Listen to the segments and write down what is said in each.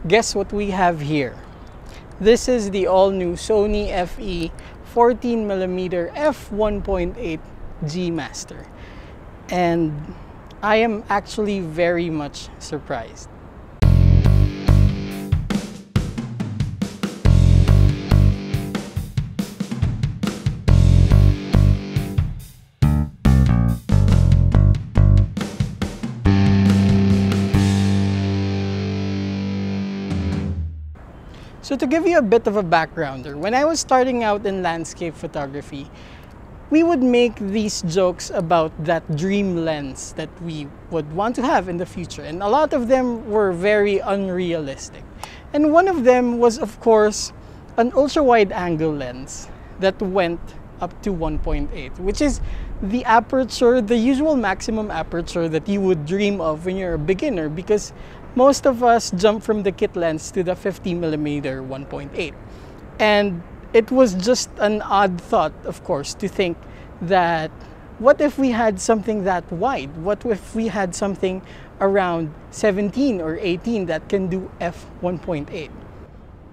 guess what we have here? This is the all-new Sony FE 14mm f1.8 G Master. And I am actually very much surprised. So to give you a bit of a backgrounder, when I was starting out in landscape photography, we would make these jokes about that dream lens that we would want to have in the future. And a lot of them were very unrealistic. And one of them was, of course, an ultra-wide angle lens that went up to 1.8, which is the aperture, the usual maximum aperture that you would dream of when you're a beginner, because most of us jump from the kit lens to the 50mm 1.8. And it was just an odd thought, of course, to think that what if we had something that wide? What if we had something around 17 or 18 that can do f1.8?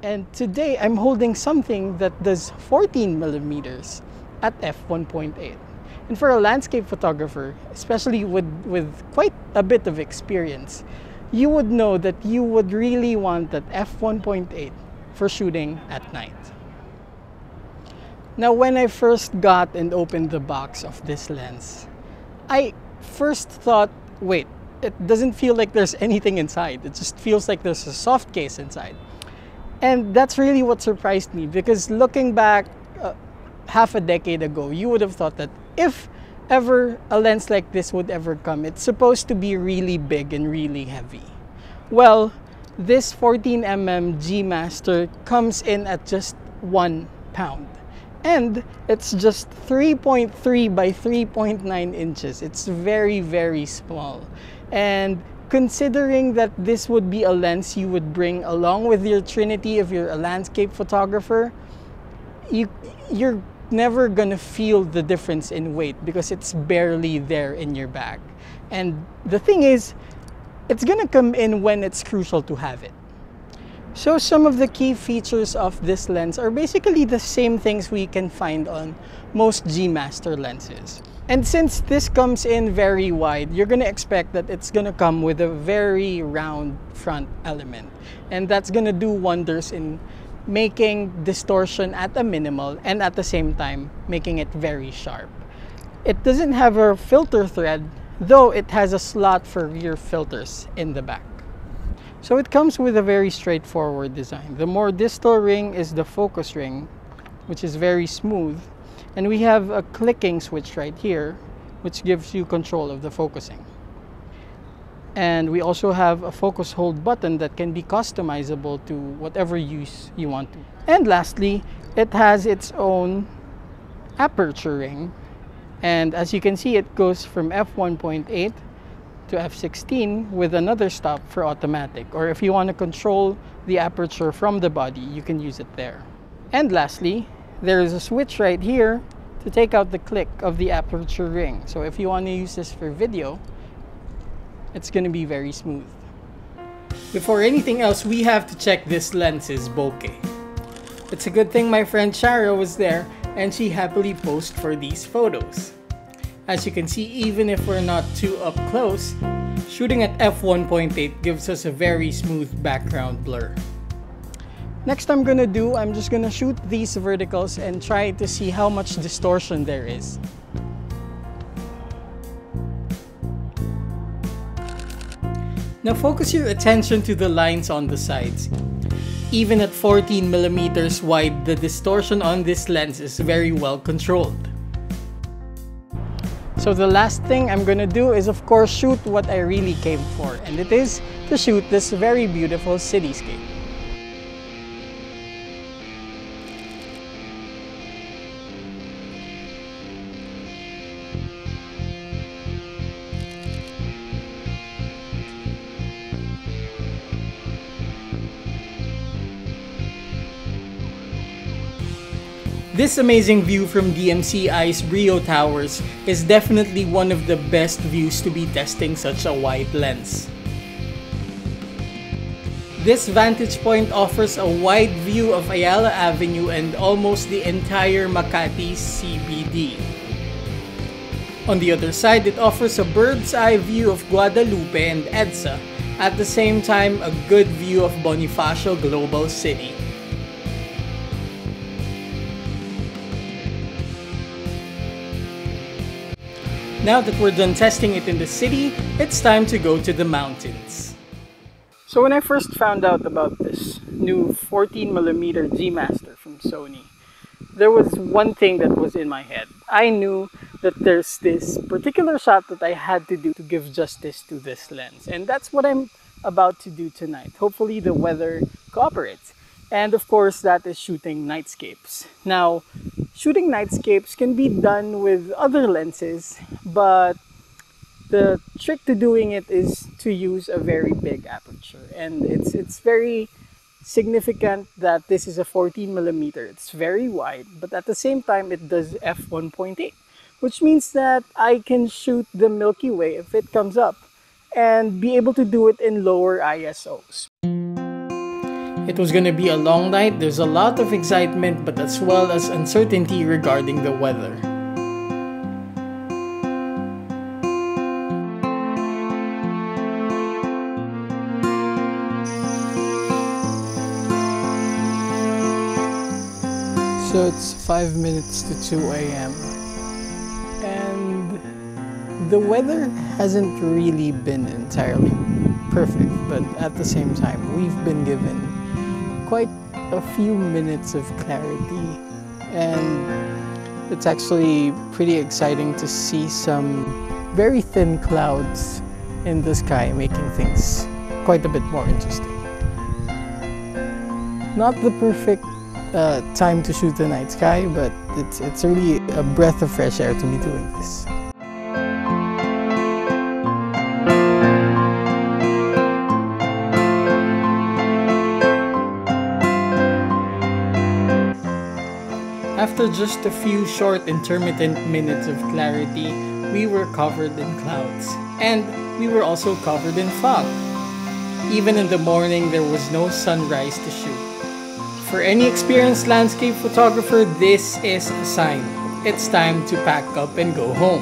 And today I'm holding something that does 14mm at f1.8. And for a landscape photographer, especially with quite a bit of experience, you would know that you would really want that f1.8 for shooting at night. Now, when I first got and opened the box of this lens, I first thought, wait, it doesn't feel like there's anything inside. It just feels like there's a soft case inside. And that's really what surprised me, because looking back half a decade ago, you would have thought that if ever a lens like this would ever come, it's supposed to be really big and really heavy. Well, this 14mm G Master comes in at just 1 pound. And it's just 3.3 by 3.9 inches. It's very, very small. And considering that this would be a lens you would bring along with your trinity if you're a landscape photographer, you're never gonna feel the difference in weight because it's barely there in your bag. And the thing is, it's gonna come in when it's crucial to have it. So some of the key features of this lens are basically the same things we can find on most G Master lenses. And since this comes in very wide, you're gonna expect that it's gonna come with a very round front element. And that's gonna do wonders in making distortion at a minimal and at the same time making it very sharp. It doesn't have a filter thread, though it has a slot for rear filters in the back. So it comes with a very straightforward design. The more distal ring is the focus ring, which is very smooth. And we have a clicking switch right here, which gives you control of the focusing. And we also have a focus hold button that can be customizable to whatever use you want to. And lastly, it has its own aperture ring. And as you can see, it goes from f1.8 to f16 with another stop for automatic. Or if you want to control the aperture from the body, you can use it there. And lastly, there is a switch right here to take out the click of the aperture ring. So if you want to use this for video, it's going to be very smooth. Before anything else, we have to check this lens's bokeh. It's a good thing my friend Shara was there and she happily posed for these photos. As you can see, even if we're not too up close, shooting at f1.8 gives us a very smooth background blur. Next I'm just gonna shoot these verticals and try to see how much distortion there is. Now focus your attention to the lines on the sides. Even at 14mm wide, the distortion on this lens is very well controlled. So the last thing I'm gonna do is, of course, shoot what I really came for, and it is to shoot this very beautiful cityscape. This amazing view from DMCI's Brio Towers is definitely one of the best views to be testing such a wide lens. This vantage point offers a wide view of Ayala Avenue and almost the entire Makati CBD. On the other side, it offers a bird's eye view of Guadalupe and EDSA, at the same time a good view of Bonifacio Global City. Now that we're done testing it in the city, it's time to go to the mountains. So when I first found out about this new 14mm G Master from Sony, there was one thing that was in my head. I knew that there's this particular shot that I had to do to give justice to this lens. And that's what I'm about to do tonight. Hopefully the weather cooperates. And of course, that is shooting nightscapes. Now, shooting nightscapes can be done with other lenses, but the trick to doing it is to use a very big aperture. And it's very significant that this is a 14mm. It's very wide, but at the same time, it does f1.8, which means that I can shoot the Milky Way if it comes up and be able to do it in lower ISOs. It was gonna be a long night. There's a lot of excitement, but as well as uncertainty regarding the weather. So it's 5 minutes to 2 a.m. and the weather hasn't really been entirely perfect, but at the same time we've been given quite a few minutes of clarity, and it's actually pretty exciting to see some very thin clouds in the sky, making things quite a bit more interesting. Not the perfect time to shoot the night sky, but it's really a breath of fresh air to be doing this. After just a few short intermittent minutes of clarity, we were covered in clouds, and we were also covered in fog. Even in the morning, there was no sunrise to shoot. For any experienced landscape photographer, this is a sign. It's time to pack up and go home.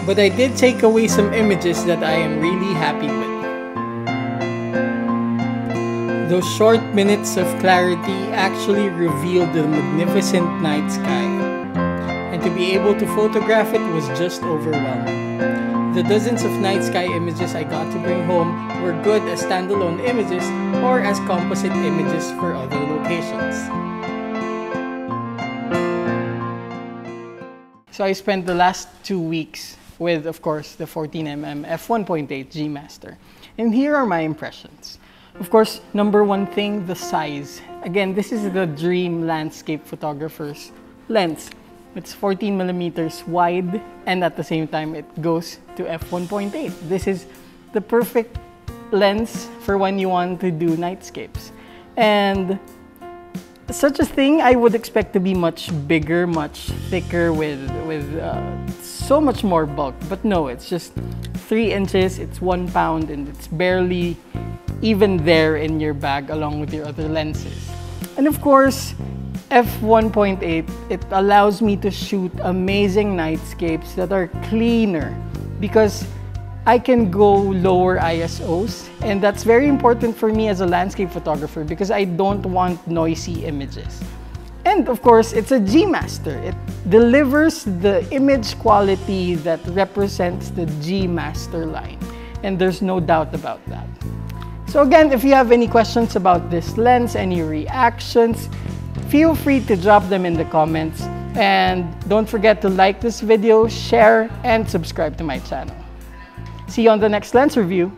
But I did take away some images that I am really happy with. Those short minutes of clarity actually revealed the magnificent night sky. And to be able to photograph it was just overwhelming. The dozens of night sky images I got to bring home were good as standalone images or as composite images for other locations. So I spent the last 2 weeks with, of course, the 14mm f1.8 G Master. And here are my impressions. Of course, number one thing, the size. Again, this is the dream landscape photographer's lens. It's 14mm wide, and at the same time, it goes to f1.8. This is the perfect lens for when you want to do nightscapes. And such a thing, I would expect to be much bigger, much thicker, with so much more bulk. But no, it's just 3 inches, it's 1 pound, and it's barely even there in your bag along with your other lenses. And of course, f1.8, it allows me to shoot amazing nightscapes that are cleaner because I can go lower ISOs, and that's very important for me as a landscape photographer because I don't want noisy images. And of course, it's a G Master. It delivers the image quality that represents the G Master line, and there's no doubt about that. So again, if you have any questions about this lens, any reactions, feel free to drop them in the comments. And don't forget to like this video, share, and subscribe to my channel. See you on the next lens review.